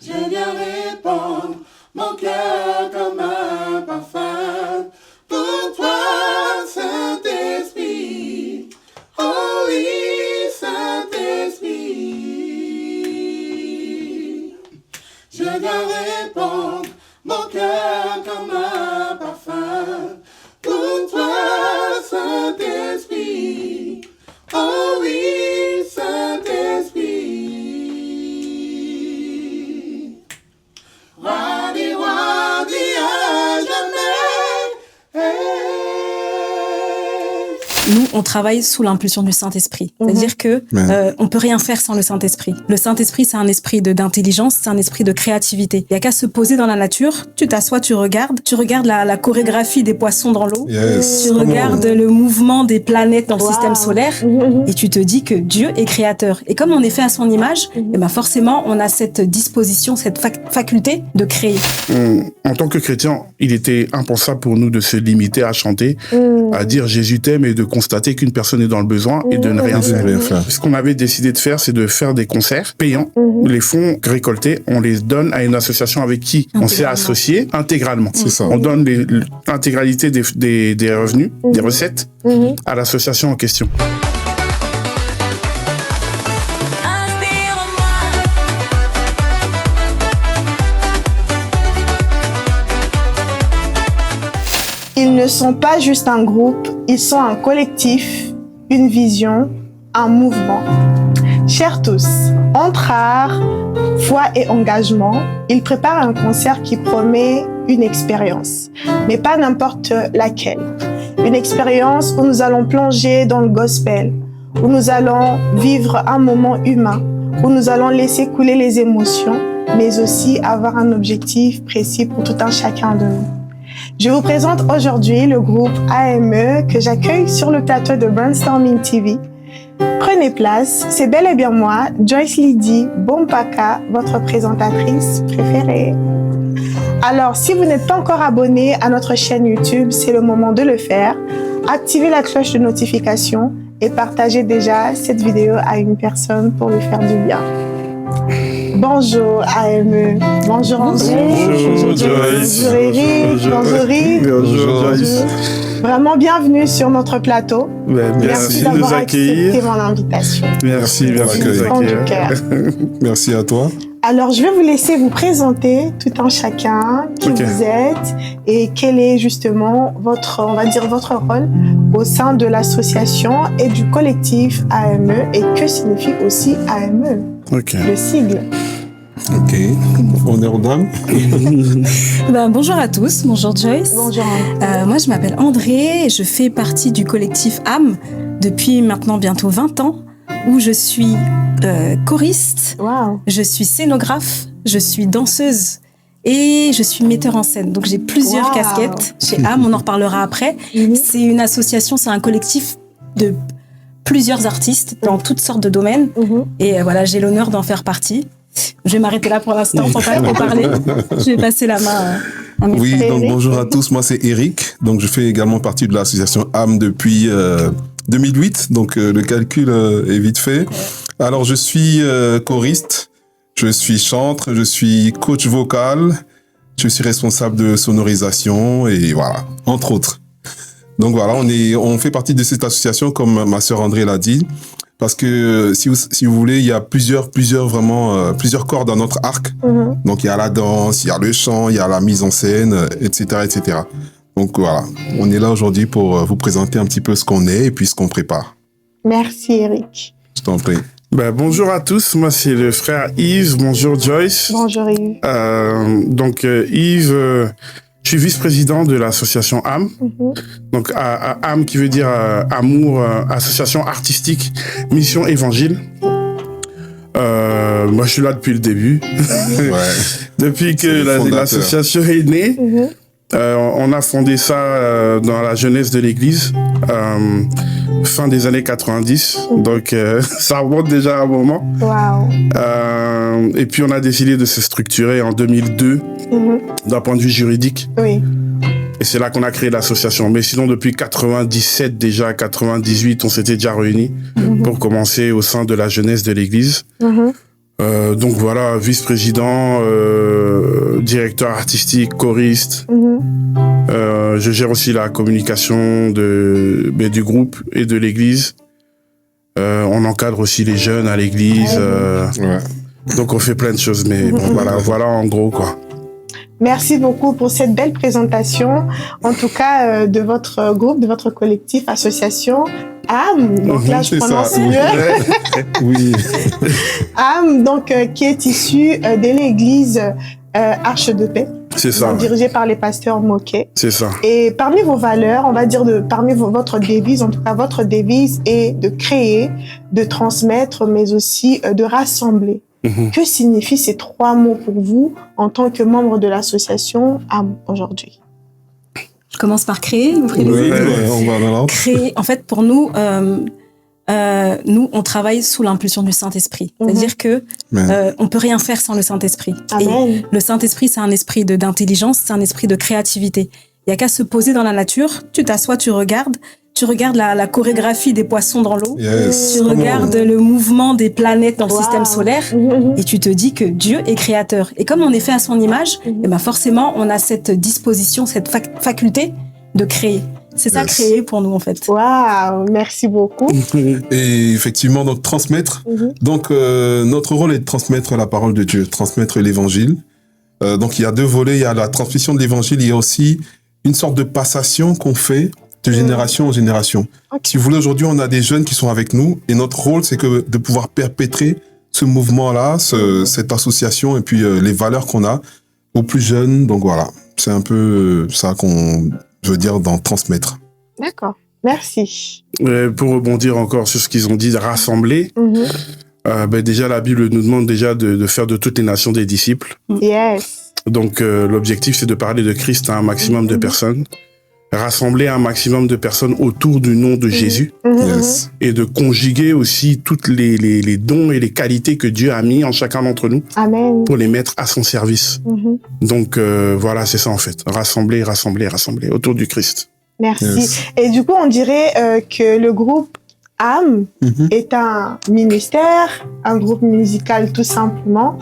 Je viens répandre mon cœur comme un parfum pour toi, Saint-Esprit. Oh oui, Saint-Esprit. Je viens répandre mon cœur comme un parfum pour toi, Saint-Esprit. Oh oui, Saint-Esprit. Wadi, wadi, à jamais. Nous, on travaille sous l'impulsion du Saint-Esprit. C'est-à-dire que on peut rien faire sans le Saint-Esprit. Le Saint-Esprit, c'est un esprit d'intelligence, c'est un esprit de créativité. Il y a qu'à se poser dans la nature, tu t'assois, tu regardes la chorégraphie des poissons dans l'eau, tu regardes le mouvement des planètes dans le système solaire, et tu te dis que Dieu est créateur. Et comme on est fait à son image, et ben forcément, on a cette disposition, cette faculté de créer. En tant que chrétien, il était impensable pour nous de se limiter à chanter, à dire Jésus t'aime et de constater qu'une personne est dans le besoin et de ne rien faire. Ce qu'on avait décidé de faire, c'est de faire des concerts payants. Les fonds récoltés, on les donne à une association avec qui on s'est associé intégralement. C'est ça. On donne l'intégralité des revenus, des recettes à l'association en question. Ils ne sont pas juste un groupe, ils sont un collectif, une vision, un mouvement. Chers tous, entre art, foi et engagement, ils préparent un concert qui promet une expérience, mais pas n'importe laquelle. Une expérience où nous allons plonger dans le gospel, où nous allons vivre un moment humain, où nous allons laisser couler les émotions, mais aussi avoir un objectif précis pour tout un chacun de nous. Je vous présente aujourd'hui le groupe AME que j'accueille sur le plateau de Brainstorming TV. Prenez place, c'est bel et bien moi, Joyce Lydie Bompaka, votre présentatrice préférée. Alors, si vous n'êtes pas encore abonné à notre chaîne YouTube, c'est le moment de le faire. Activez la cloche de notification et partagez déjà cette vidéo à une personne pour lui faire du bien. Bonjour AME, bonjour André, Bonjour Joyce, bonjour Eric, bonjour Rick. Bonjour Joyce. Vraiment bienvenue sur notre plateau. Merci de nous d'avoir accueillir. accepté mon invitation. Merci de nous Fond du accueillir. cœur. Merci à toi. Alors, je vais vous laisser vous présenter tout un chacun, qui vous êtes et quel est justement votre rôle au sein de l'association et du collectif AME et que signifie aussi AME, le sigle. Ok, honneur aux dames. Bonjour à tous, bonjour Joyce. Bonjour. Moi, je m'appelle André et je fais partie du collectif âme depuis maintenant bientôt 20 ans, où je suis choriste, je suis scénographe, je suis danseuse et je suis metteur en scène. Donc j'ai plusieurs casquettes chez âme, on en reparlera après. C'est une association, c'est un collectif de plusieurs artistes dans toutes sortes de domaines. Et voilà, j'ai l'honneur d'en faire partie. Je vais m'arrêter là pour l'instant pour pas trop parler. Je vais passer la main à mes Oui, frères. donc bonjour à tous, moi c'est Eric. Donc je fais également partie de l'association âme depuis 2008, donc le calcul est vite fait. Alors je suis choriste, je suis chantre, je suis coach vocal, je suis responsable de sonorisation et voilà, entre autres. Donc voilà, on fait partie de cette association comme ma sœur André l'a dit, parce que si vous voulez, il y a plusieurs cordes dans notre arc. Donc il y a la danse, il y a le chant, il y a la mise en scène, etc., etc. Donc voilà, on est là aujourd'hui pour vous présenter un petit peu ce qu'on est et puis ce qu'on prépare. Merci Eric. Je t'en prie. Bonjour à tous, moi c'est le frère Yves. Bonjour Joyce. Bonjour Yves. Yves, je suis vice-président de l'association âme. Donc âme qui veut dire amour, association artistique, mission évangile. Moi je suis là depuis le début. Depuis que l'association est née. On a fondé ça dans la jeunesse de l'église, fin des années 90, donc ça remonte déjà à un moment. Et puis on a décidé de se structurer en 2002 d'un point de vue juridique. Et c'est là qu'on a créé l'association. Mais sinon, depuis 97 déjà, 98, on s'était déjà réunis pour commencer au sein de la jeunesse de l'église. Donc voilà, vice-président, directeur artistique, choriste. Je gère aussi la communication du groupe et de l'église. On encadre aussi les jeunes à l'église. Donc on fait plein de choses, mais bon, voilà en gros quoi. Merci beaucoup pour cette belle présentation, en tout cas de votre groupe, de votre collectif, association âme. Donc là, je prononce mieux. Oui. âme, donc qui est issue de l'église Arche de Paix. C'est ça. Dirigée par les pasteurs Moquet. C'est ça. Et parmi vos valeurs, on va dire votre devise, en tout cas votre devise est de créer, de transmettre, mais aussi de rassembler. Que signifient ces 3 mots pour vous en tant que membre de l'association âme aujourd'hui? Je commence par créer. On va dans l'ordre. Créer. En fait, pour nous, nous, on travaille sous l'impulsion du Saint-Esprit. C'est-à-dire que on peut rien faire sans le Saint-Esprit. Et le Saint-Esprit, c'est un esprit d'intelligence, c'est un esprit de créativité. Il y a qu'à se poser dans la nature. Tu t'assois, tu regardes la chorégraphie des poissons dans l'eau. Tu regardes le mouvement des planètes dans le système solaire et tu te dis que Dieu est créateur. Et comme on est fait à son image, et ben forcément, on a cette disposition, cette faculté de créer. C'est ça, créer pour nous, en fait. Waouh, merci beaucoup. Et effectivement, donc transmettre. Donc, notre rôle est de transmettre la parole de Dieu, transmettre l'évangile. Donc, il y a 2 volets. Il y a la transmission de l'évangile. Il y a aussi une sorte de passation qu'on fait de génération en génération. Si vous voulez, aujourd'hui, on a des jeunes qui sont avec nous et notre rôle, c'est de pouvoir perpétrer ce mouvement-là, cette association et puis les valeurs qu'on a aux plus jeunes. Donc voilà, c'est un peu ça qu'on veut dire dans transmettre. D'accord, merci. Pour rebondir encore sur ce qu'ils ont dit, de rassembler, déjà la Bible nous demande déjà de faire de toutes les nations des disciples. Yes. Donc l'objectif, c'est de parler de Christ à un maximum de personnes. Rassembler un maximum de personnes autour du nom de Jésus et de conjuguer aussi toutes les dons et les qualités que Dieu a mis en chacun d'entre nous. Amen. Pour les mettre à son service. Donc voilà, c'est ça en fait. Rassembler, rassembler, rassembler autour du Christ. Merci. Et du coup, on dirait que le groupe âme est un ministère, un groupe musical tout simplement,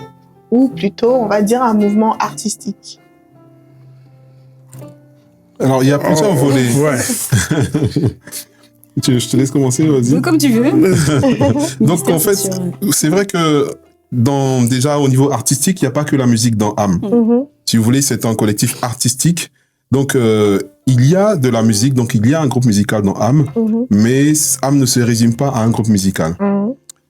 ou plutôt, on va dire, un mouvement artistique. Alors, il y a plusieurs volets. Je te laisse commencer, vas-y. Comme tu veux. Donc, en fait, c'est vrai que déjà au niveau artistique, il n'y a pas que la musique dans âme. Si vous voulez, c'est un collectif artistique. Donc, il y a de la musique, donc il y a un groupe musical dans âme, mais âme ne se résume pas à un groupe musical.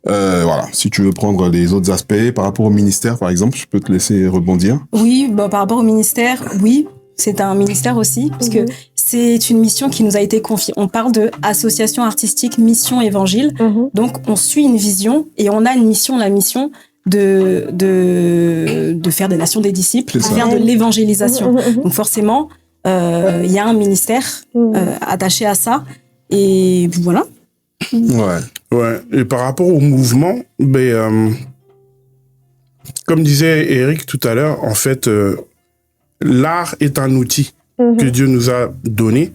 Voilà, si tu veux prendre les autres aspects par rapport au ministère, par exemple, je peux te laisser rebondir. Oui, par rapport au ministère, oui. C'est un ministère aussi, parce que c'est une mission qui nous a été confiée. On parle de association artistique, mission évangile. Donc, on suit une vision et on a une mission, la mission de faire des nations des disciples, de faire de l'évangélisation. Donc, forcément, il y a un ministère attaché à ça. Et voilà. Ouais. Et par rapport au mouvement, comme disait Eric tout à l'heure, en fait, l'art est un outil que Dieu nous a donné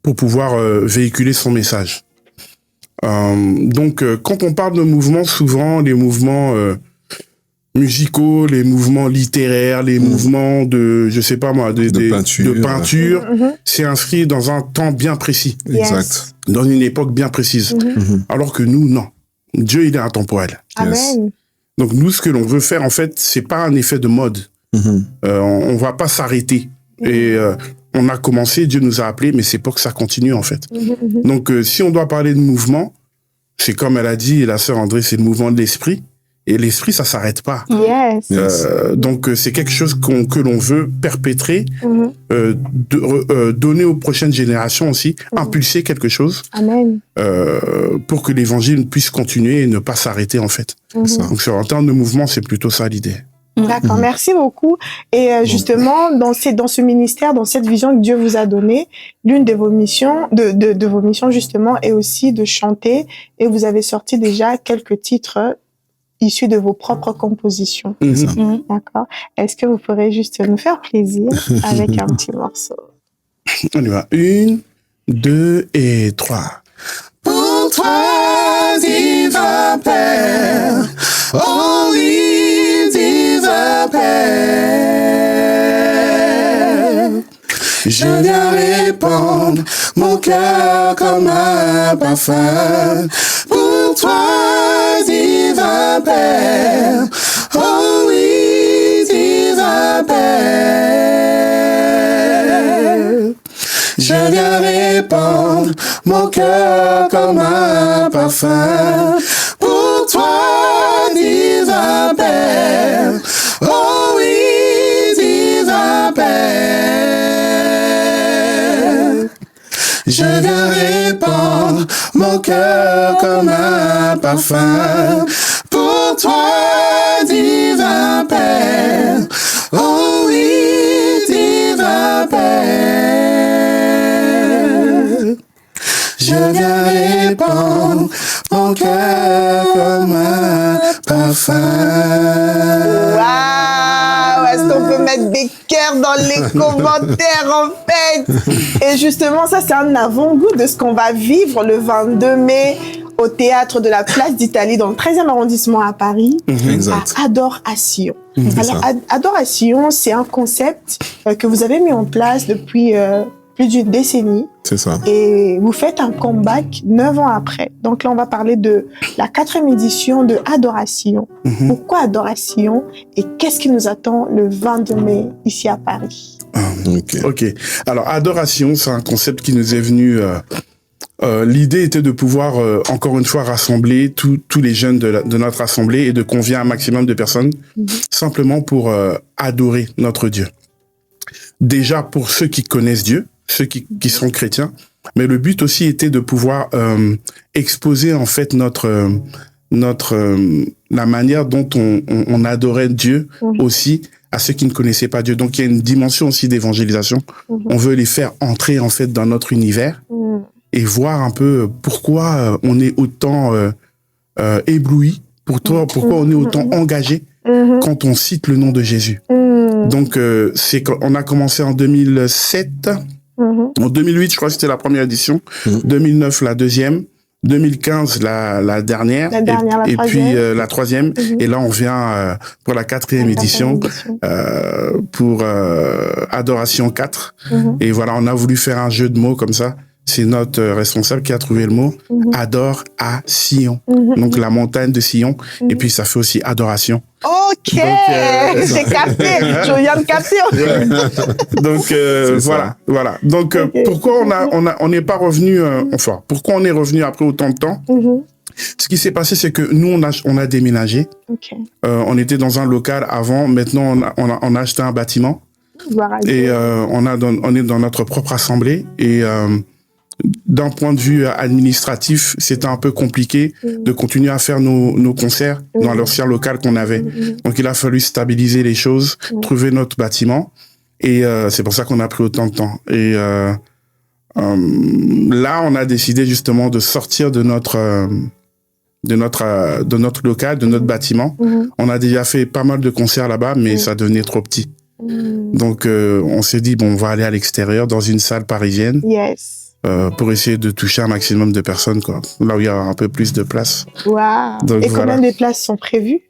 pour pouvoir véhiculer son message. Donc, quand on parle de mouvements, souvent, les mouvements musicaux, les mouvements littéraires, les mouvements de, je sais pas moi, de peinture, c'est inscrit dans un temps bien précis. Exact. Dans une époque bien précise. Alors que nous, non. Dieu, il est intemporel. Amen. Donc, nous, ce que l'on veut faire, en fait, c'est pas un effet de mode. On va pas s'arrêter. Et on a commencé, Dieu nous a appelés, mais c'est pour que ça continue, en fait. Donc, si on doit parler de mouvement, c'est comme elle a dit, la sœur André, c'est le mouvement de l'esprit. Et l'esprit, ça s'arrête pas. Donc, c'est quelque chose que l'on veut perpétrer, donner aux prochaines générations aussi, impulser quelque chose. Amen. Pour que l'évangile puisse continuer et ne pas s'arrêter, en fait. Donc, en termes de mouvement, c'est plutôt ça l'idée. D'accord, merci beaucoup. Et justement, dans ce ministère, dans cette vision que Dieu vous a donnée, l'une de vos missions, de vos missions justement, est aussi de chanter. Et vous avez sorti déjà quelques titres issus de vos propres compositions. D'accord. Est-ce que vous pourrez juste nous faire plaisir avec un petit morceau? On y va. 1, 2 et 3. Pour toi, divin Père. Oh oui, divin Père. Je viens répandre mon cœur comme un parfum pour toi, divin Père. Oh oui, divin Père. Je viens répandre mon cœur comme un parfum pour toi, divin Père. Oh oui, divin Père. Je viens répandre mon cœur comme un parfum pour toi, divin Père. Oh oui, divin Père. Je viens répandre mon cœur comme un parfum. Waouh! Est-ce qu'on peut mettre des cœurs dans les commentaires, en fait? Et justement, ça, c'est un avant-goût de ce qu'on va vivre le 22 mai au théâtre de la Place d'Italie, dans le 13e arrondissement à Paris, Exact. à Adoration. C'est Alors, ça. Adoration, c'est un concept que vous avez mis en place depuis plus d'une décennie. C'est ça. Et vous faites un comeback 9 ans après. Donc là, on va parler de la 4e édition de Adoration. Pourquoi Adoration? Et qu'est-ce qui nous attend le 22 mai ici à Paris? Ok. Alors, adoration, c'est un concept qui nous est venu. L'idée était de pouvoir, encore une fois, rassembler tous les jeunes de notre assemblée et de convier un maximum de personnes simplement pour adorer notre Dieu. Déjà pour ceux qui connaissent Dieu, ceux qui sont chrétiens, mais le but aussi était de pouvoir exposer en fait la manière dont on adorait Dieu aussi à ceux qui ne connaissaient pas Dieu. Donc il y a une dimension aussi d'évangélisation. On veut les faire entrer en fait dans notre univers et voir un peu pourquoi on est autant ébloui, pourquoi on est autant engagé quand on cite le nom de Jésus. Donc c'est qu'on a commencé en 2007. En 2008, je crois que c'était la première édition. 2009, la deuxième. 2015, la dernière. Et puis la troisième. Et là, on vient pour la 4e édition, pour Adoration 4. Et voilà, on a voulu faire un jeu de mots comme ça. C'est notre responsable qui a trouvé le mot. Adore à Sion. Donc la montagne de Sion. Et puis ça fait aussi adoration. Ok, j'ai capté, je viens de capter. Donc voilà. Donc pourquoi on n'est pas revenu, pourquoi on est revenu après autant de temps? Ce qui s'est passé, c'est que nous on a déménagé. On était dans un local avant. Maintenant on a acheté un bâtiment et on est dans notre propre assemblée et d'un point de vue administratif, c'était un peu compliqué de continuer à faire nos concerts dans l'ancien local qu'on avait. Donc, il a fallu stabiliser les choses, trouver notre bâtiment. Et c'est pour ça qu'on a pris autant de temps. Et là, on a décidé justement de sortir de notre local, de notre bâtiment. On a déjà fait pas mal de concerts là-bas, mais ça devenait trop petit. Donc, on s'est dit, bon, on va aller à l'extérieur dans une salle parisienne. Yes. Pour essayer de toucher un maximum de personnes, quoi. Là où il y a un peu plus de place. Wow. Donc, et combien de places sont prévues?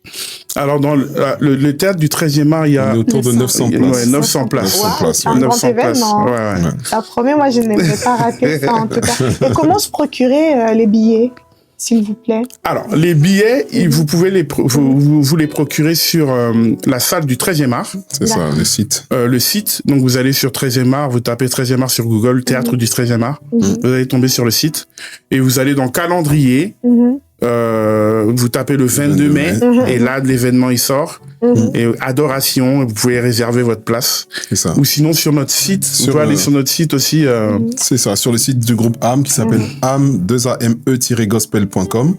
Alors, dans le théâtre du 13e art, il y a... autour de 900 places. Ouais, 900 places. Wow, c'est un grand événement. Ouais. Ça promet, moi, je n'aimerais pas rater ça, en tout cas. Et comment se procurer les billets, s'il vous plaît? Alors, les billets, vous pouvez vous les procurer sur la salle du 13e art. C'est ça, le site. Le site, donc vous allez sur 13e art, vous tapez 13e art sur Google, théâtre du 13e art. Vous allez tomber sur le site et vous allez dans calendrier. Vous tapez le 22 mai et là l'événement il sort et adoration, vous pouvez réserver votre place. C'est ça. Ou sinon sur notre site, vous pouvez aller sur notre site aussi. C'est ça, sur le site du groupe AM qui s'appelle am2ame-gospel.com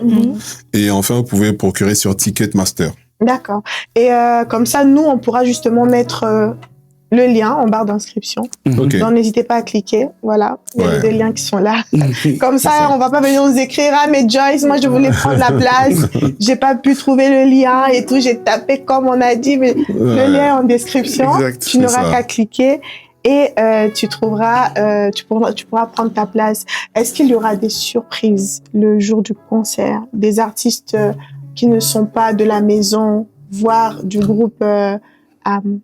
et enfin vous pouvez procurer sur Ticketmaster. D'accord. Et comme ça, nous, on pourra justement mettre le lien en barre d'inscription. Ok. Donc, n'hésitez pas à cliquer. Voilà. Il y a des liens qui sont là. Comme ça, ça, on va pas venir nous écrire, ah, mais Joyce, moi, je voulais prendre la place. J'ai pas pu trouver le lien et tout. J'ai tapé comme on a dit, mais le lien est en description. Exact, Tu n'auras qu'à cliquer. et tu pourras prendre ta place. Est-ce qu'il y aura des surprises le jour du concert, des artistes qui ne sont pas de la maison, voire du groupe AM?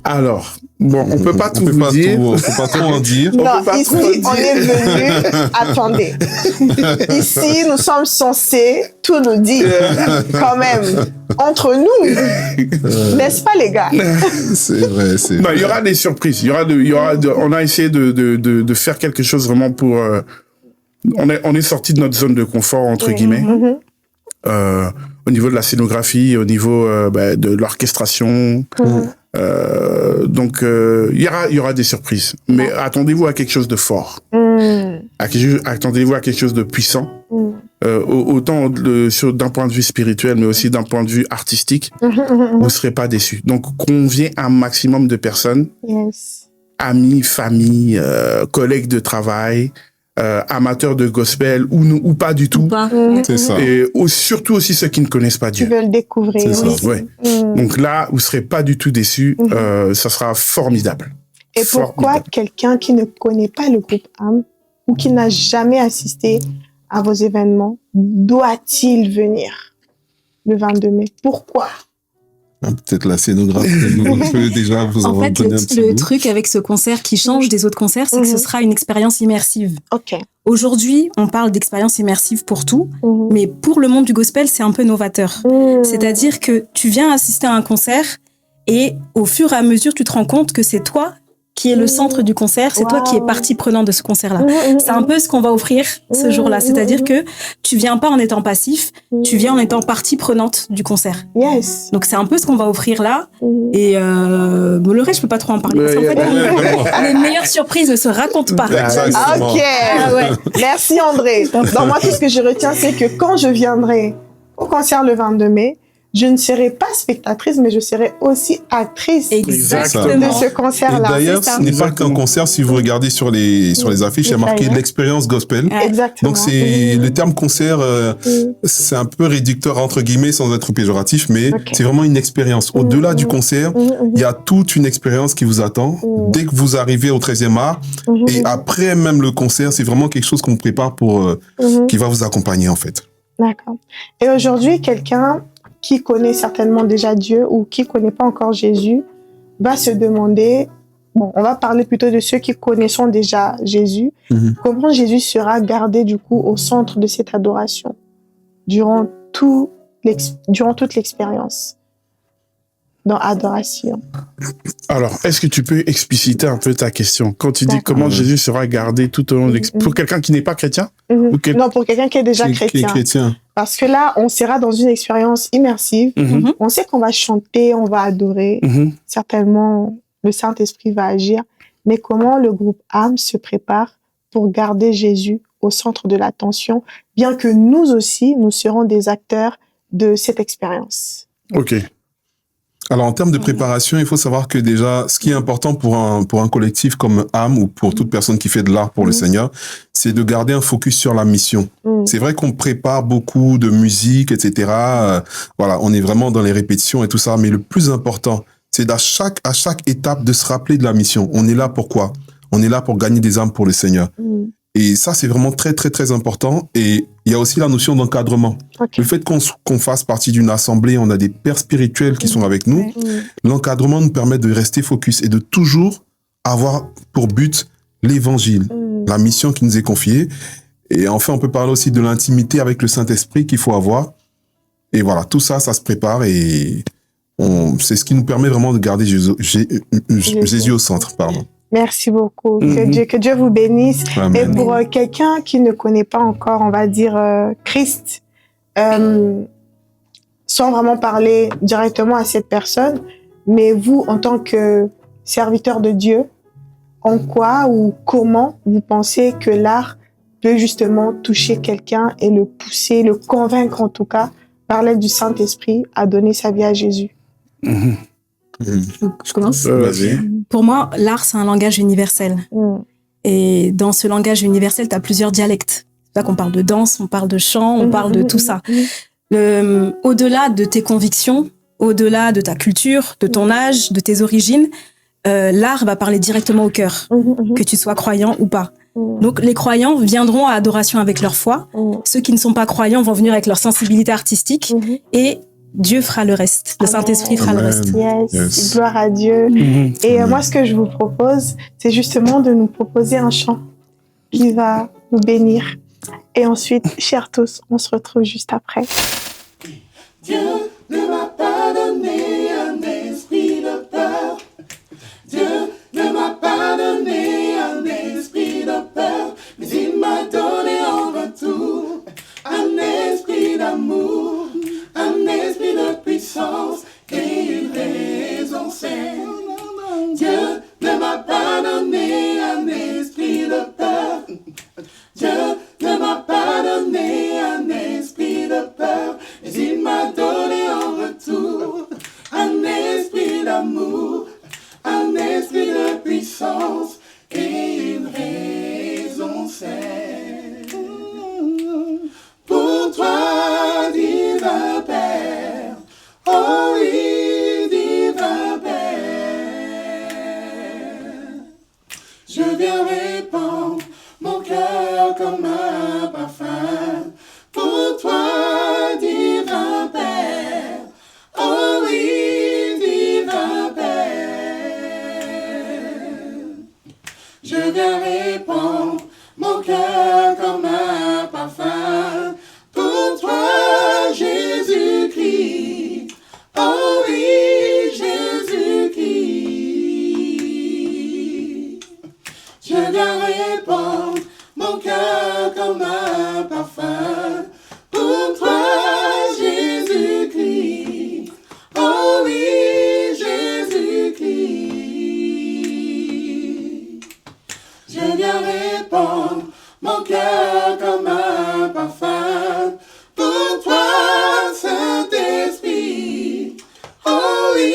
Alors, bon, on peut pas tout vous dire. On peut pas trop en dire. Non, ici, on est venu. Attendez. Ici, nous sommes censés tout nous dire. Quand même. Entre nous. N'est-ce pas, les gars? C'est vrai, c'est Non, il y aura des surprises. On a essayé de faire quelque chose vraiment pour, on est sorti de notre zone de confort, entre guillemets. Au niveau de la scénographie, au niveau de l'orchestration. Donc, il y aura des surprises. Mais attendez-vous à quelque chose de fort. Attendez-vous à quelque chose de puissant. Autant d'un point de vue spirituel, mais aussi d'un point de vue artistique. Vous ne serez pas déçus. Donc, conviez un maximum de personnes. Yes. Amis, famille, collègues de travail, amateurs de gospel ou pas du tout. C'est ça. Et surtout aussi ceux qui ne connaissent pas Dieu. Tu veux le découvrir. C'est ça. Oui. Ouais. Donc là, vous serez pas du tout déçus. Ça sera formidable. Et pourquoi quelqu'un qui ne connaît pas le groupe AM ou qui n'a jamais assisté à vos événements doit-il venir le 22 mai? Pourquoi? Peut-être la scénographie peut déjà vous en fait, donner un petit le bout. truc avec ce concert qui change des autres concerts, c'est que ce sera une expérience immersive. Ok. Aujourd'hui, on parle d'expérience immersive pour tout, mais pour le monde du gospel, c'est un peu novateur. C'est-à-dire que tu viens assister à un concert et au fur et à mesure, tu te rends compte que c'est toi qui est le centre du concert, c'est toi qui es partie prenante de ce concert-là. C'est un peu ce qu'on va offrir ce jour-là. C'est-à-dire que tu viens pas en étant passif, tu viens en étant partie prenante du concert. Yes. Donc c'est un peu ce qu'on va offrir là. Et bon, le reste, je peux pas trop en parler. Parce qu'en fait, les meilleures surprises ne se racontent pas. Exactement. Ok. Merci André. Donc moi, tout ce que je retiens, c'est que quand je viendrai au concert le 22 mai, je ne serai pas spectatrice, mais je serai aussi actrice Exactement. de ce concert-là. Et d'ailleurs, ce n'est pas qu'un concert. Si vous regardez sur les affiches, il y a marqué l'expérience gospel. Exactement. Donc c'est le terme concert, c'est un peu réducteur entre guillemets sans être péjoratif, mais c'est vraiment une expérience. Au-delà du concert, il y a toute une expérience qui vous attend dès que vous arrivez au 13e art et après même le concert, c'est vraiment quelque chose qu'on prépare pour qui va vous accompagner en fait. D'accord. Et aujourd'hui, quelqu'un qui connaît certainement déjà Dieu ou qui connaît pas encore Jésus va se demander, bon, on va parler plutôt de ceux qui connaissent déjà Jésus, comment Jésus sera gardé du coup au centre de cette adoration durant toute l'expérience dans adoration. Alors, est-ce que tu peux expliciter un peu ta question? Quand tu dis comment Jésus sera gardé tout au long de pour quelqu'un qui n'est pas chrétien? Non, pour quelqu'un qui est déjà chrétien. Parce que là, on sera dans une expérience immersive. On sait qu'on va chanter, on va adorer. Certainement, le Saint-Esprit va agir. Mais comment le groupe AM se prépare pour garder Jésus au centre de l'attention, bien que nous aussi, nous serons des acteurs de cette expérience? Ok. Alors, en termes de préparation, il faut savoir que déjà, ce qui est important pour un collectif comme AM ou pour toute personne qui fait de l'art pour le Seigneur, c'est de garder un focus sur la mission. C'est vrai qu'on prépare beaucoup de musique, etc. Voilà, on est vraiment dans les répétitions et tout ça, mais le plus important, c'est à chaque étape de se rappeler de la mission. On est là pour quoi? On est là pour gagner des âmes pour le Seigneur. Et ça, c'est vraiment très, très, très important. Et il y a aussi la notion d'encadrement. Le fait qu'on fasse partie d'une assemblée, on a des pères spirituels qui sont avec nous. L'encadrement nous permet de rester focus et de toujours avoir pour but l'évangile, la mission qui nous est confiée. Et enfin, on peut parler aussi de l'intimité avec le Saint-Esprit qu'il faut avoir. Et voilà, tout ça, ça se prépare et c'est ce qui nous permet vraiment de garder Jésus au centre. Pardon. Merci beaucoup. Que Dieu vous bénisse. Amen. Et pour quelqu'un qui ne connaît pas encore, on va dire, Christ, sans vraiment parler directement à cette personne, mais vous, en tant que serviteur de Dieu, en quoi ou comment vous pensez que l'art peut justement toucher quelqu'un et le pousser, le convaincre en tout cas, par l'aide du Saint-Esprit, à donner sa vie à Jésus? Je commence. Vas-y. Pour moi, l'art, c'est un langage universel. Et dans ce langage universel, tu as plusieurs dialectes. C'est là qu'on parle de danse, on parle de chant, on parle de tout ça. Au-delà de tes convictions, au-delà de ta culture, de ton âge, de tes origines, l'art va parler directement au cœur, que tu sois croyant ou pas. Donc les croyants viendront à adoration avec leur foi. Ceux qui ne sont pas croyants vont venir avec leur sensibilité artistique et Dieu fera le reste. Le Saint-Esprit fera le reste. Yes. Gloire à Dieu. Et moi, ce que je vous propose, c'est justement de nous proposer un chant qui va nous bénir. Et ensuite, chers tous, on se retrouve juste après. Dieu ne m'a pas donné un esprit de peur. Dieu ne m'a pas donné un esprit de peur, mais il m'a donné en retour un esprit d'amour, un esprit de puissance et une raison saine. Dieu ne m'a pas donné un esprit de peur. Dieu ne m'a pas donné un esprit de peur, mais il m'a donné en retour un esprit d'amour, un esprit de puissance et une raison saine. Pour toi, divin Père, oh oui, divin Père, je viens répandre mon cœur comme un parfum. Pour toi, divin Père, oh oui, divin Père, je viens répandre mon cœur comme un parfum. Pour toi, Jésus-Christ, oh oui, Jésus-Christ, je viens répandre mon cœur comme un parfum. Pour toi, Jésus-Christ, oh oui, Jésus-Christ, je viens répandre mon cœur comme un parfum. Pour toi, Saint-Esprit, oh oui,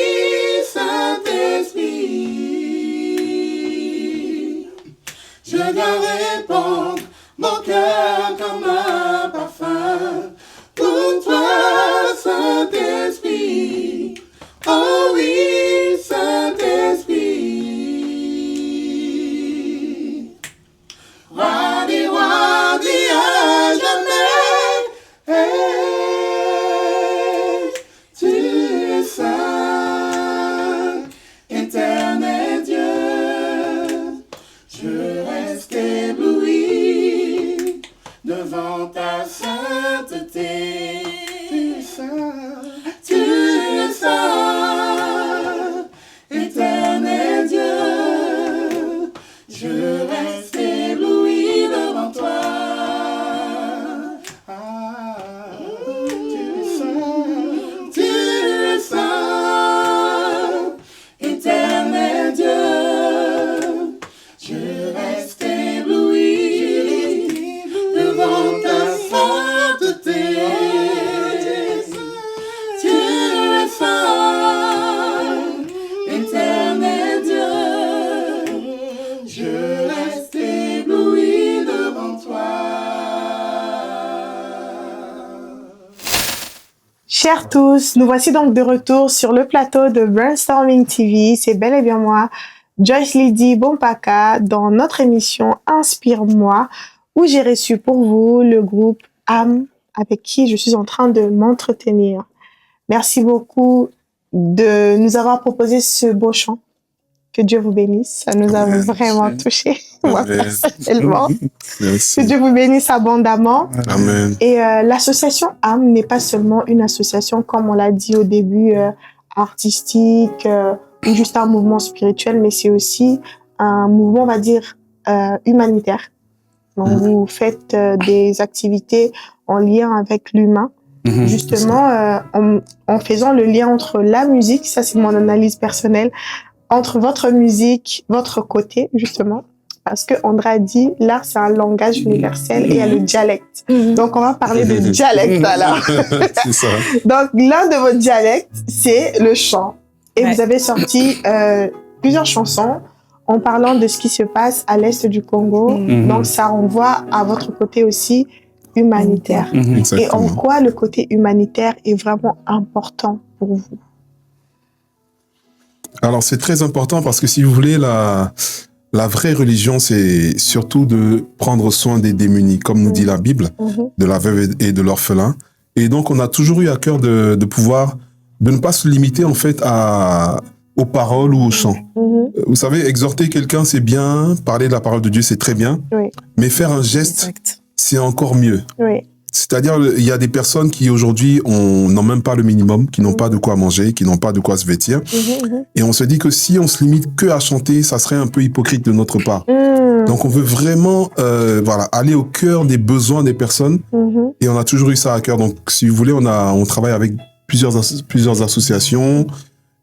Saint-Esprit, je viens répandre mon cœur comme un parfum. Pour toi, Saint-Esprit, oh oui, Saint-Esprit, roi des rois, dis à jamais, hey, tu es saint, éternel Dieu, je reste ébloui devant ta sainteté. Tu es saint, tu es saint, éternel Dieu, je reste ébloui devant toi. Tu es saint, éternel Dieu, je reste ébloui devant ta sainteté. Tu es saint, éternel Dieu, je reste ébloui devant toi. Chers tous, nous voici donc de retour sur le plateau de Brainstorming TV. C'est bel et bien moi, Joyce Lydie Bompaka, dans notre émission Inspire-moi, où j'ai reçu pour vous le groupe âme, avec qui je suis en train de m'entretenir. Merci beaucoup de nous avoir proposé ce beau chant. Que Dieu vous bénisse. Ça nous a vraiment touchés, moi personnellement. Merci. Que Dieu vous bénisse abondamment. Amen. Et l'association âme n'est pas seulement une association, comme on l'a dit au début, artistique ou juste un mouvement spirituel, mais c'est aussi un mouvement, on va dire, humanitaire. Donc, vous faites des activités en lien avec l'humain, justement, en faisant le lien entre la musique, ça c'est mon analyse personnelle, entre votre musique, votre côté, justement, parce que André a dit, l'art c'est un langage universel et il y a le dialecte. Donc, on va parler de dialecte alors. C'est ça. Donc, l'un de vos dialectes, c'est le chant. Et vous avez sorti plusieurs chansons en parlant de ce qui se passe à l'est du Congo. Donc, ça renvoie à votre côté aussi humanitaire. Et en quoi le côté humanitaire est vraiment important pour vous? Alors, c'est très important parce que si vous voulez, la vraie religion, c'est surtout de prendre soin des démunis, comme nous dit la Bible, de la veuve et de l'orphelin. Et donc, on a toujours eu à cœur de ne pas se limiter, en fait, aux paroles ou aux chants. Vous savez, exhorter quelqu'un, c'est bien, parler de la parole de Dieu, c'est très bien, mais faire un geste, c'est encore mieux. C'est-à-dire, il y a des personnes qui, aujourd'hui, n'ont même pas le minimum, qui n'ont pas de quoi manger, qui n'ont pas de quoi se vêtir. Et on se dit que si on se limite que à chanter, ça serait un peu hypocrite de notre part. Donc, on veut vraiment aller au cœur des besoins des personnes. Et on a toujours eu ça à cœur. Donc, si vous voulez, on travaille avec plusieurs associations.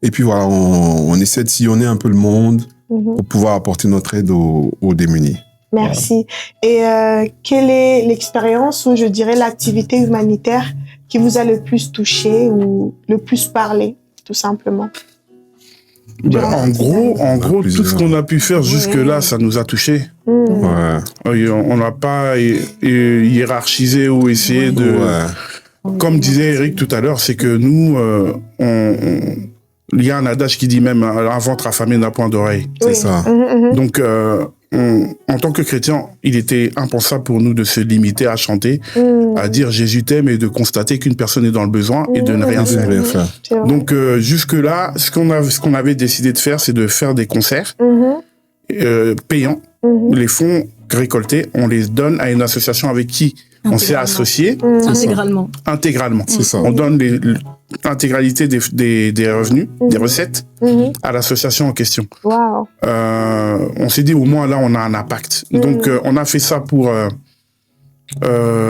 Et puis, voilà, on essaie de sillonner un peu le monde pour pouvoir apporter notre aide aux démunis. Merci. Et quelle est l'expérience ou je dirais l'activité humanitaire qui vous a le plus touché ou le plus parlé, tout simplement? En gros, tout ce qu'on a pu faire jusque-là, ça nous a touchés. On n'a pas hiérarchisé ou essayé de... Comme disait Eric tout à l'heure, c'est que nous, il y a un adage qui dit même « un ventre affamé n'a point d'oreille ». C'est ça. Donc, en tant que chrétien, il était impensable pour nous de se limiter à chanter, à dire Jésus t'aime et de constater qu'une personne est dans le besoin et de ne rien faire. Donc jusque-là, ce qu'on avait décidé de faire, c'est de faire des concerts payants. Les fonds récoltés, on les donne à une association avec qui on s'est associé. Intégralement. C'est ça. On donne l'intégralité des revenus, des recettes à l'association en question. On s'est dit au moins là on a un impact. Donc on a fait ça pour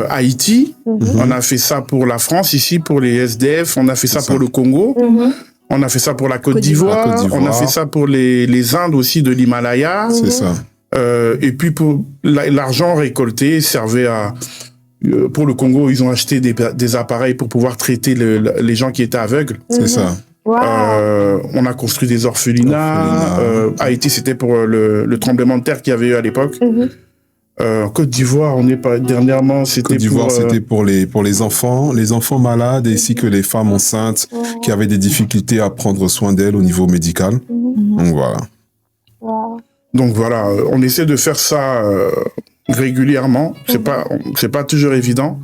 Haïti, on a fait ça pour la France ici pour les SDF, on a fait ça pour le Congo, on a fait ça pour la Côte d'Ivoire, on a fait ça pour les Indes aussi de l'Himalaya. C'est ça. Et puis pour l'argent récolté servait à pour le Congo, ils ont acheté des appareils pour pouvoir traiter les gens qui étaient aveugles. C'est ça. Wow. On a construit des orphelinats. Haïti, c'était pour le tremblement de terre qu'il y avait eu à l'époque. Côte d'Ivoire, dernièrement, c'était Côte d'Ivoire, c'était pour les enfants malades ainsi que les femmes enceintes qui avaient des difficultés à prendre soin d'elles au niveau médical. Donc voilà. Donc voilà, on essaie de faire ça régulièrement. C'est pas toujours évident.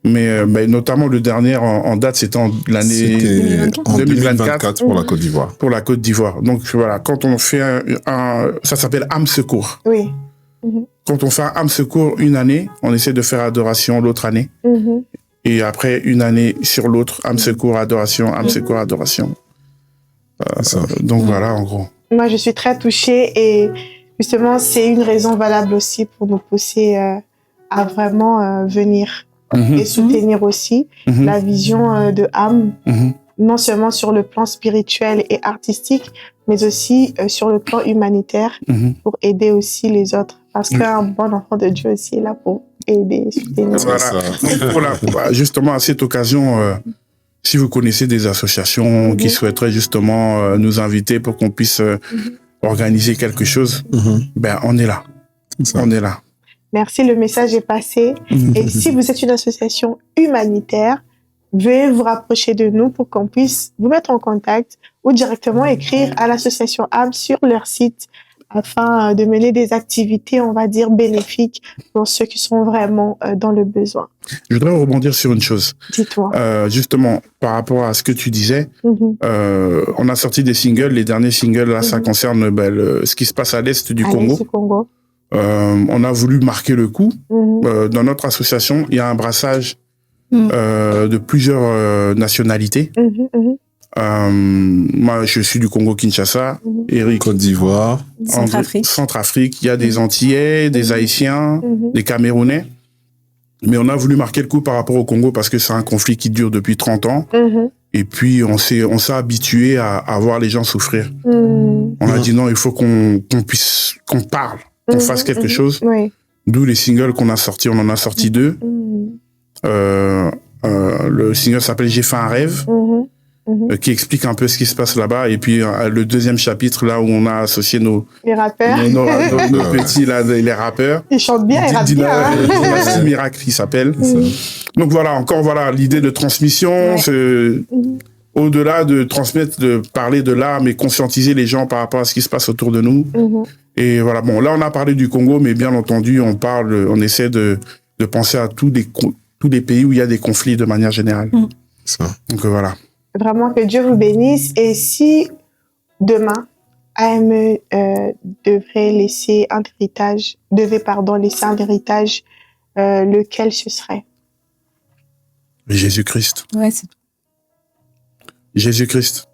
Mais notamment le dernier en date, c'était l'année 2024 pour la Côte d'Ivoire. Pour la Côte d'Ivoire. Donc voilà, quand on fait ça s'appelle âme secours. Oui. Quand on fait un âme secours une année, on essaie de faire adoration l'autre année. Et après une année sur l'autre, âme secours, adoration, âme secours, adoration. Donc voilà, en gros. Moi, je suis très touchée et justement, c'est une raison valable aussi pour nous pousser à vraiment venir et soutenir aussi la vision de âme, non seulement sur le plan spirituel et artistique, mais aussi sur le plan humanitaire pour aider aussi les autres. Parce qu'un bon enfant de Dieu aussi est là pour aider, soutenir. Voilà. Justement, à cette occasion, si vous connaissez des associations qui souhaiteraient justement nous inviter pour qu'on puisse organiser quelque chose, on est là. On est là. Merci, le message est passé. Et si vous êtes une association humanitaire, veuillez vous rapprocher de nous pour qu'on puisse vous mettre en contact ou directement écrire à l'association âme sur leur site afin de mener des activités, on va dire, bénéfiques pour ceux qui sont vraiment dans le besoin. Je voudrais rebondir sur une chose. Dis-toi. Justement, par rapport à ce que tu disais, on a sorti des singles. Les derniers singles, là, ça concerne ce qui se passe à l'est du Congo. On a voulu marquer le coup. Dans notre association, il y a un brassage de plusieurs nationalités. Moi, je suis du Congo-Kinshasa. Eric, Côte d'Ivoire. Centrafrique. Il y a des Antillais, des Haïtiens, des Camerounais. Mais on a voulu marquer le coup par rapport au Congo parce que c'est un conflit qui dure depuis 30 ans. Et puis, on s'est habitué à voir les gens souffrir. On a dit non, il faut qu'on parle, qu'on fasse quelque chose. D'où les singles qu'on a sortis. On en a sorti 2. Le single s'appelle J'ai fait un rêve. Qui explique un peu ce qui se passe là-bas. Et puis, le deuxième chapitre, là, où on a associé nos petits, là, les rappeurs. Ils chantent bien, ils rappent bien. Dynastie Miracle, il s'appelle. Donc voilà, l'idée de transmission, au-delà de transmettre, de parler de l'art, mais conscientiser les gens par rapport à ce qui se passe autour de nous. Et voilà, bon, là, on a parlé du Congo, mais bien entendu, on essaie de penser à tous les pays où il y a des conflits de manière générale. Ça. Donc voilà. Vraiment que Dieu vous bénisse. Et si demain, AME devait laisser un héritage, lequel ce serait? Jésus-Christ. Ouais, c'est tout. Jésus-Christ.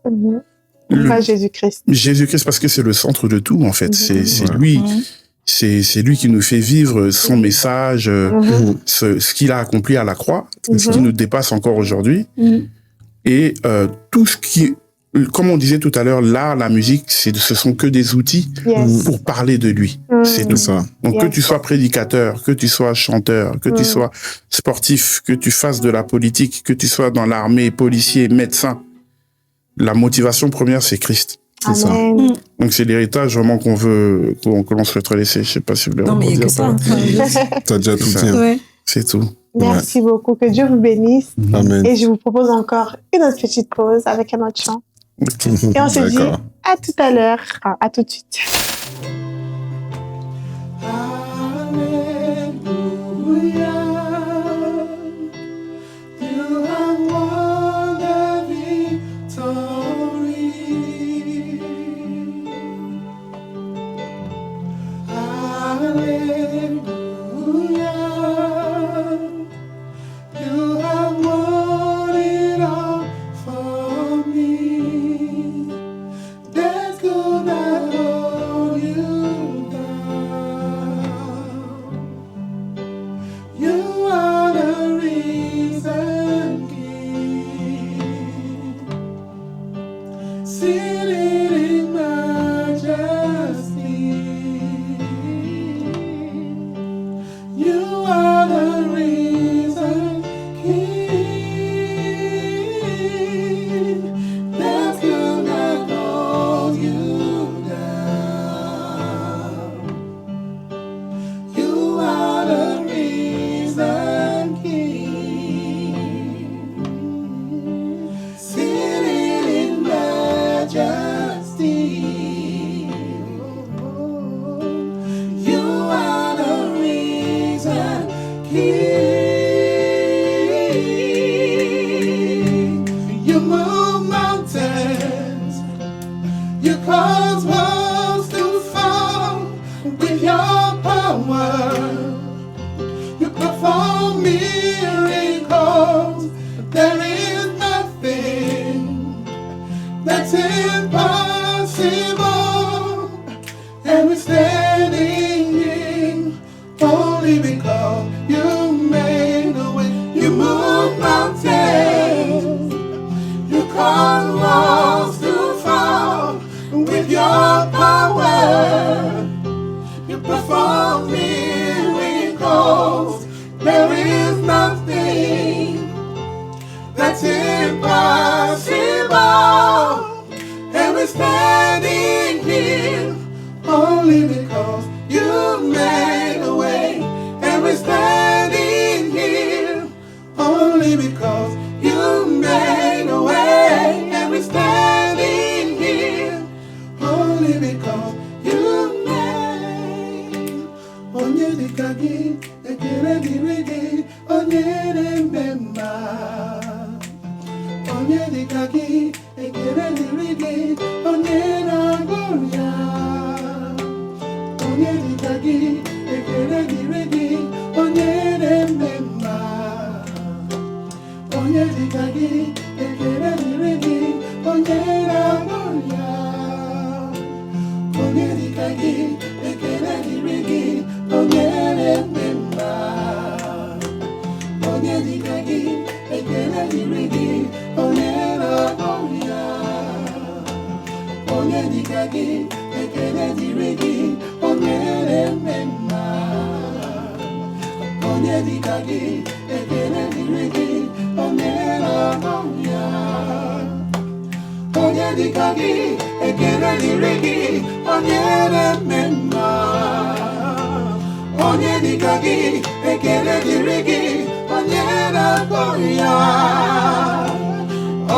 Pourquoi Jésus-Christ? Jésus-Christ, parce que c'est le centre de tout, en fait. C'est lui. C'est lui qui nous fait vivre son message, ce qu'il a accompli à la croix, ce qui nous dépasse encore aujourd'hui. Et tout ce qui, comme on disait tout à l'heure, l'art, la musique, ce sont que des outils pour parler de lui. C'est tout ça. Donc que tu sois prédicateur, que tu sois chanteur, que tu sois sportif, que tu fasses de la politique, que tu sois dans l'armée, policier, médecin, la motivation première, c'est Christ. C'est ça. Donc c'est l'héritage vraiment que l'on souhaiterait laisser. Je sais pas si vous voulez. Non, mais il n'y a que ça. T'as déjà tout dit. Ouais. C'est tout. Merci beaucoup. Que Dieu vous bénisse. Amen. Et je vous propose encore une autre petite pause avec un autre chant. Et on se dit à tout à l'heure. Enfin, à tout de suite.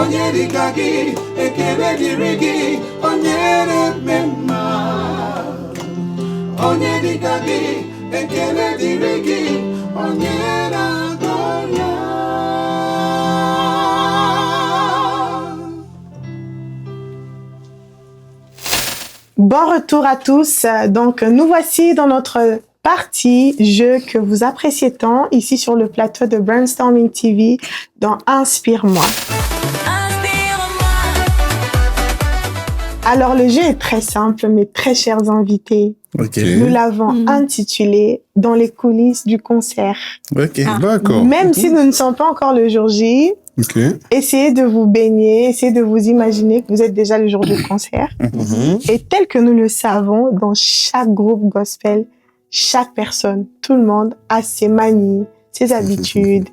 Onyedikagi, ekele dirigi, onyere mema. Onyedikagi, ekele dirigi, onyera gloria. Bon retour à tous. Donc, nous voici dans notre partie jeu que vous appréciez tant ici sur le plateau de Brainstorming TV dans Inspire-moi. Alors, le jeu est très simple, mes très chers invités. Okay. Nous l'avons intitulé « Dans les coulisses du concert ». Ok. D'accord. Même si nous ne sommes pas encore le jour J, Ok. essayez de vous baigner, essayez de vous imaginer que vous êtes déjà le jour du concert. Et tel que nous le savons, dans chaque groupe gospel, chaque personne, tout le monde a ses manies, ses habitudes.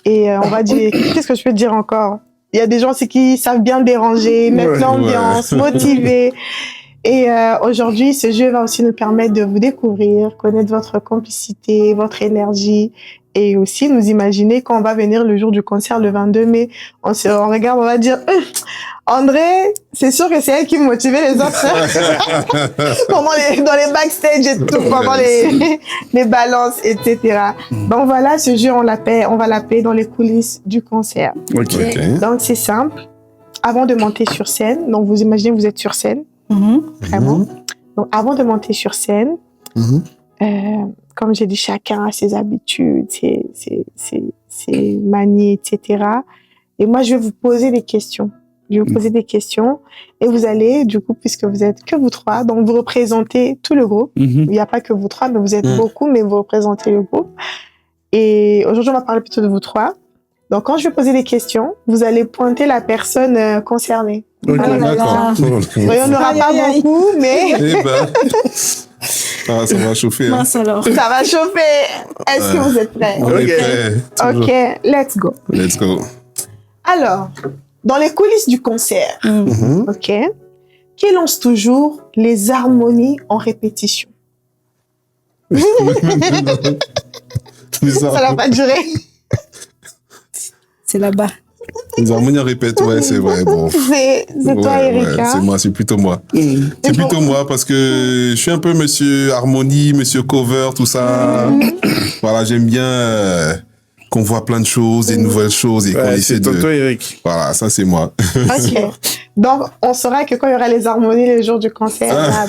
Et on va dire, qu'est-ce que je peux te dire encore? Il y a des gens qui savent bien déranger, mettre l'ambiance, motiver. Et aujourd'hui, ce jeu va aussi nous permettre de vous découvrir, connaître votre complicité, votre énergie, et aussi nous imaginer quand on va venir le jour du concert le 22 mai. On regarde, on va dire, André, c'est sûr que c'est elle qui motivait les autres dans les backstage et tout, pendant les balances, etc. Donc voilà, ce jeu, on va l'appeler dans les coulisses du concert. Ok. Donc c'est simple. Avant de monter sur scène, donc vous imaginez que vous êtes sur scène, vraiment. Donc avant de monter sur scène, comme j'ai dit, chacun a ses habitudes, ses manies, etc. Et moi, je vais vous poser des questions. Je vais vous poser des questions et vous allez, du coup, puisque vous êtes que vous trois, donc vous représentez tout le groupe. Il n'y a pas que vous trois, mais vous êtes beaucoup, mais vous représentez le groupe. Et aujourd'hui, on va parler plutôt de vous trois. Donc, quand je vais poser des questions, vous allez pointer la personne concernée. Ok, D'accord. Oui, on n'aura pas beaucoup, mais Eh ben, ça va chauffer. Hein. Mince alors. ça va chauffer. Est-ce que vous êtes prêts? On est prêts. Toujours. Ok, let's go. Let's go. Alors, dans les coulisses du concert, ok, qui lance toujours les harmonies en répétition? Ça va pas durer. C'est là-bas. Les harmonies répètent, ouais, c'est vrai. Bon. C'est toi, Eric. Ouais, hein? c'est moi, c'est plutôt moi. C'est plutôt moi parce que je suis un peu monsieur harmonie, monsieur cover, tout ça. Voilà, j'aime bien qu'on voit plein de choses, des nouvelles choses et qu'on essaie de... C'est toi, Eric. Voilà, ça c'est moi. Ok. Donc, on saura que quand il y aura les harmonies le jour du concert,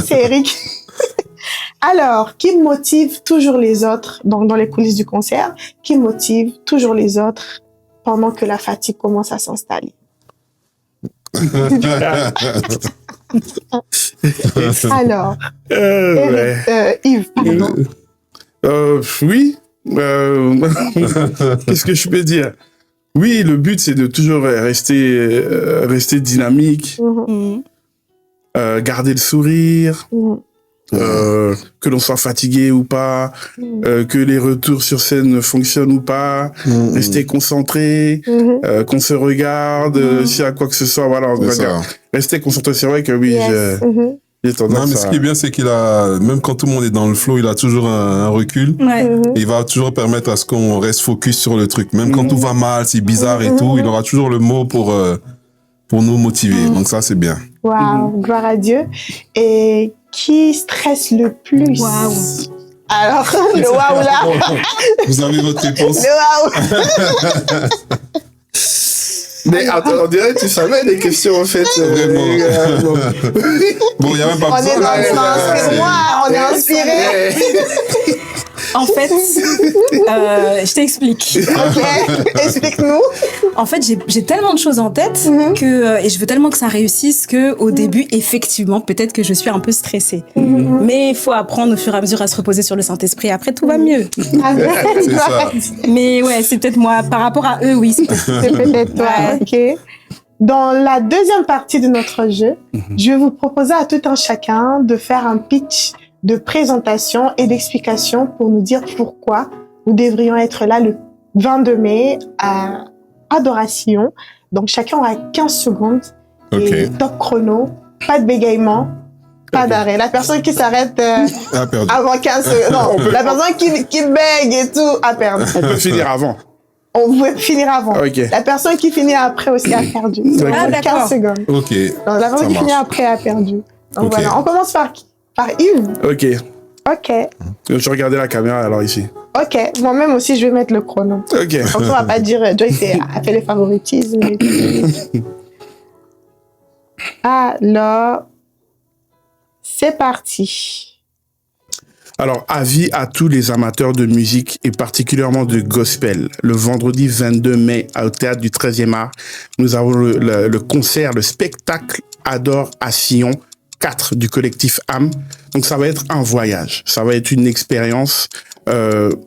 c'est Eric. Alors, qui motive toujours les autres, donc dans les coulisses du concert, qui motive toujours les autres pendant que la fatigue commence à s'installer? Alors, Yves, pardon. Oui. Qu'est-ce que je peux dire? Oui, le but, c'est de toujours rester dynamique, garder le sourire, que l'on soit fatigué ou pas, que les retours sur scène fonctionnent ou pas, rester concentré, qu'on se regarde, s'il y a quoi que ce soit, voilà, on va dire. Rester concentré, c'est vrai que oui, j'ai tendance non, mais ce qui est bien, c'est qu'il a, même quand tout le monde est dans le flow, il a toujours un recul. Ouais. Et il va toujours permettre à ce qu'on reste focus sur le truc. Même quand tout va mal, c'est bizarre et tout, il aura toujours le mot pour nous motiver. Donc ça, c'est bien. Waouh, gloire à Dieu. Et qui stresse le plus? Waouh. Alors, le waouh là. Vous avez votre réponse? Le waouh. Mais attends, on dirait que tu savais les questions, en fait. Vraiment. Bon, il n'y a même pas On est dans le sens, c'est moi, on est inspiré. En fait, je t'explique. Ok, explique-nous. En fait, j'ai tellement de choses en tête que et je veux tellement que ça réussisse que au début, effectivement, peut-être que je suis un peu stressée. Mais il faut apprendre au fur et à mesure à se reposer sur le Saint-Esprit. Après, tout va mieux. C'est ça. Mais ouais, c'est peut-être moi. Par rapport à eux, oui. C'est peut-être toi, ok. Dans la deuxième partie de notre jeu, je vais vous proposer à tout un chacun de faire un pitch de présentation et d'explication pour nous dire pourquoi nous devrions être là le 22 mai à Adoration. Donc, chacun aura 15 secondes. Et top chrono, pas de bégaiement, pas d'arrêt. La personne qui s'arrête avant 15 secondes, non, la personne qui bègue et tout a perdu. On peut finir avant. On veut finir avant. Ok. La personne qui finit après aussi a perdu. Ah, d'accord. 15 secondes. Ok. Donc, la personne qui finit après a perdu. Donc Ok. voilà, on commence par qui? Par Yves. Ok. Ok. Je regardais la caméra alors ici. Ok. Moi-même aussi, je vais mettre le chrono. Ok. Comme ça, on va pas dire Joyce a fait les favoritismes. et tout. Alors, c'est parti. Alors, avis à tous les amateurs de musique et particulièrement de gospel. Le vendredi 22 mai, au Théâtre du 13e Art, nous avons le concert, le spectacle Adoration 4 du collectif âme. Donc, ça va être un voyage. Ça va être une expérience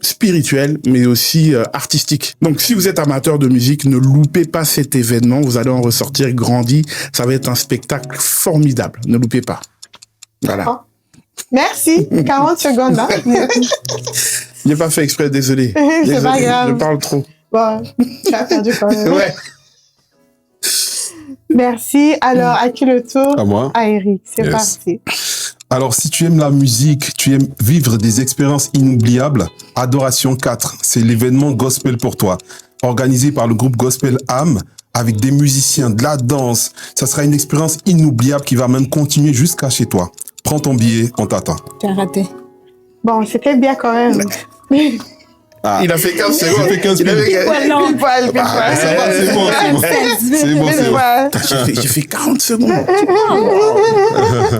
spirituelle, mais aussi artistique. Donc, si vous êtes amateur de musique, ne loupez pas cet événement. Vous allez en ressortir grandi. Ça va être un spectacle formidable. Ne loupez pas. Voilà. Merci. 40 secondes, hein. Je n'ai pas fait exprès, désolé. C'est pas grave. Je parle trop. Bon, tu as perdu quand même. Ouais. Merci. Alors, à qui le tour? À moi. À Eric. C'est Yes. parti. Alors, si tu aimes la musique, tu aimes vivre des expériences inoubliables, Adoration 4, c'est l'événement gospel pour toi. Organisé par le groupe Gospel âme, avec des musiciens, de la danse. Ça sera une expérience inoubliable qui va même continuer jusqu'à chez toi. Prends ton billet, on t'attend. Tu as raté. Bon, c'était bien quand même. Ah. Il a fait 15 J'ai secondes. fait 15 Il a minutes. fait- Voilà. Pile poil, pile poil. Ça va, c'est bon, c'est bon. C'est bon, c'est Pile bon. poil. J'ai fait 40 secondes.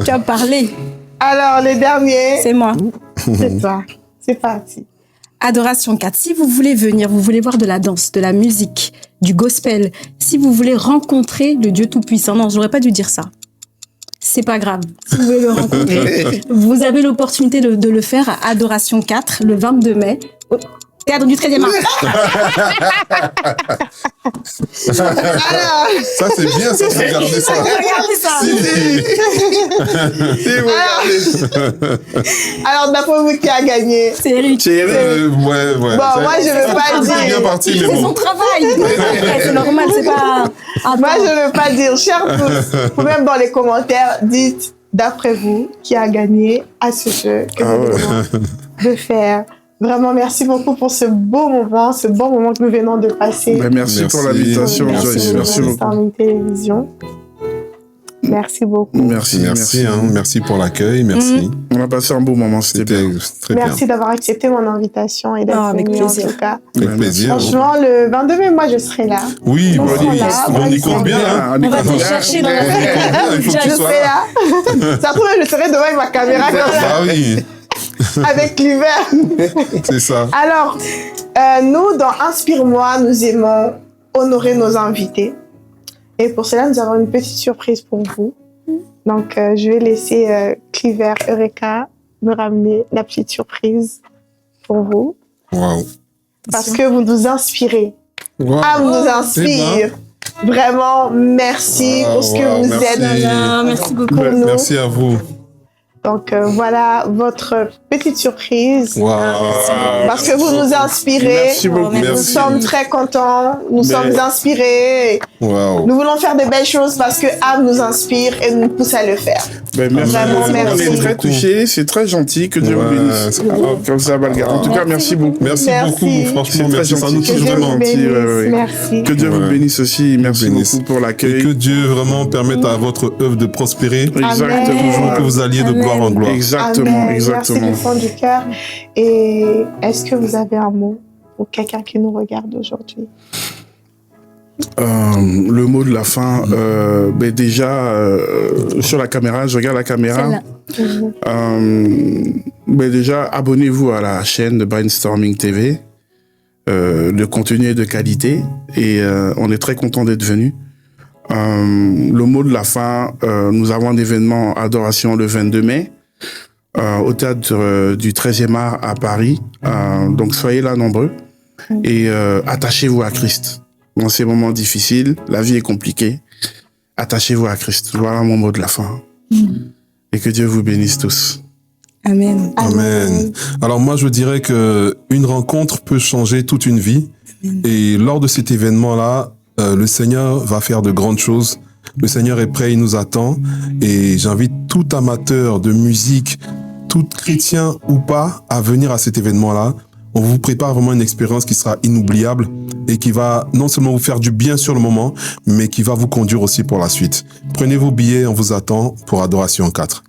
Tu as parlé. Alors, les derniers, C'est moi. c'est toi. C'est parti. Adoration 4. Si vous voulez venir, vous voulez voir de la danse, de la musique, du gospel, si vous voulez rencontrer le Dieu Tout-Puissant, non, j'aurais pas dû dire ça. C'est pas grave. Si vous voulez le rencontrer, vous avez l'opportunité de le faire à Adoration 4, le 22 mai, au Théâtre du 13e Art. Alors, Ça, c'est bien, ça, c'est regarder ça. Regardez ça. alors d'après vous, qui a gagné? C'est Eric. Thierry. Ouais. Bon, moi, je veux pas C'est bien dire. parti, Il mais fait son bon. travail. C'est normal, c'est pas... Moi, je ne veux pas dire. Chers tous, vous même dans les commentaires, dites, d'après vous, qui a gagné à ce jeu que nous venons de faire. Vraiment, merci beaucoup pour ce beau moment que nous venons de passer. Ben, merci pour l'invitation, Merci. Joyce. Merci beaucoup. Starming Télévision. Merci beaucoup. Merci. Merci pour l'accueil, merci. On a passé un beau moment, c'était C'était bien. très bien. Merci d'avoir accepté mon invitation et d'être avec venu en plaisir. tout cas. Avec plaisir. Franchement, le 22 mai, moi, je serai là. Oui, On bon, sera là, on y compte bien. Hein. On va te chercher dans la Il faut que Je tu sois serai là. là. Ça se trouve, je serai devant avec ma caméra comme ça, Ah oui, avec l'hiver. c'est ça. Alors, nous, dans Inspire-moi, nous aimons honorer nos invités. Et pour cela, nous avons une petite surprise pour vous. Donc, je vais laisser Cliver Eureka me ramener la petite surprise pour vous. Waouh. Parce que vous nous inspirez. Wow. Âme nous inspire. Vraiment, merci pour ce que Wow, vous merci. êtes Merci beaucoup. pour nous. Merci à vous. Donc, voilà votre petite surprise. Wow. Parce que vous nous inspirez. Merci beaucoup. Merci. Nous sommes très contents. Nous sommes inspirés. Wow. Nous voulons faire de belles choses parce que Âme nous inspire et nous pousse à le faire. Ben, merci. Vraiment, On merci. est très touchés, c'est très gentil, que Dieu vous bénisse. Comme ça, Balgar. En tout cas, merci beaucoup. Merci Merci. beaucoup, franchement, C'est très merci. Ça nous gentil. Que touche Dieu vraiment. vous bénisse. Ouais. Merci. Que Dieu vous Ouais. bénisse aussi. Merci Bénisse. beaucoup pour Et que l'accueil. Dieu vraiment permette à votre œuvre de prospérer. Exactement. Toujours que vous alliez de Amen. gloire en gloire. Exactement, Amen. exactement. Merci du fond du cœur. Et est-ce que vous avez un mot pour quelqu'un qui nous regarde aujourd'hui? Le mot de la fin, ben déjà, sur la caméra, je regarde la caméra. Celle-là. Ben déjà, abonnez-vous à la chaîne de Brainstorming TV. Le contenu est de qualité et on est très content d'être venu. Le mot de la fin, nous avons un événement Adoration le 22 mai au théâtre du 13e Art à Paris. Donc soyez là nombreux et attachez-vous à Christ. Dans ces moments difficiles, la vie est compliquée. Attachez-vous à Christ. Voilà mon mot de la fin. Et que Dieu vous bénisse tous. Amen. Amen. Alors moi, je dirais que une rencontre peut changer toute une vie. Et lors de cet événement-là, le Seigneur va faire de grandes choses. Le Seigneur est prêt, il nous attend. Et j'invite tout amateur de musique, tout chrétien ou pas, à venir à cet événement-là. On vous prépare vraiment une expérience qui sera inoubliable et qui va non seulement vous faire du bien sur le moment, mais qui va vous conduire aussi pour la suite. Prenez vos billets, on vous attend pour Adoration 4.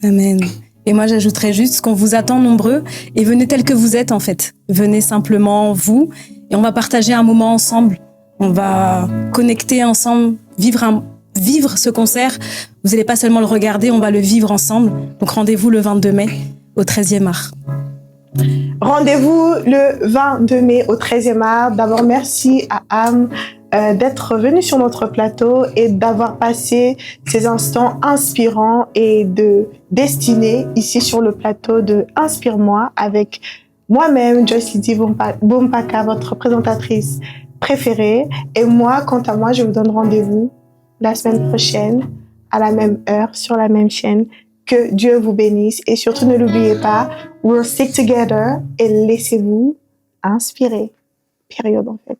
Amen. Et moi, j'ajouterais juste qu'on vous attend nombreux et venez tel que vous êtes en fait. Venez simplement vous et on va partager un moment ensemble. On va connecter ensemble, vivre ce concert. Vous n'allez pas seulement le regarder, on va le vivre ensemble. Donc rendez-vous le 22 mai au 13e art. Rendez-vous le 22 mai au 13e art. D'abord, merci à Am d'être venu sur notre plateau et d'avoir passé ces instants inspirants et de destinée ici sur le plateau de Inspire-moi avec moi-même, Joyce Lydie Bompaka, votre présentatrice préférée. Et moi, quant à moi, je vous donne rendez-vous la semaine prochaine à la même heure sur la même chaîne. Que Dieu vous bénisse et surtout ne l'oubliez pas, we'll stick together et laissez-vous inspirer. Période en fait.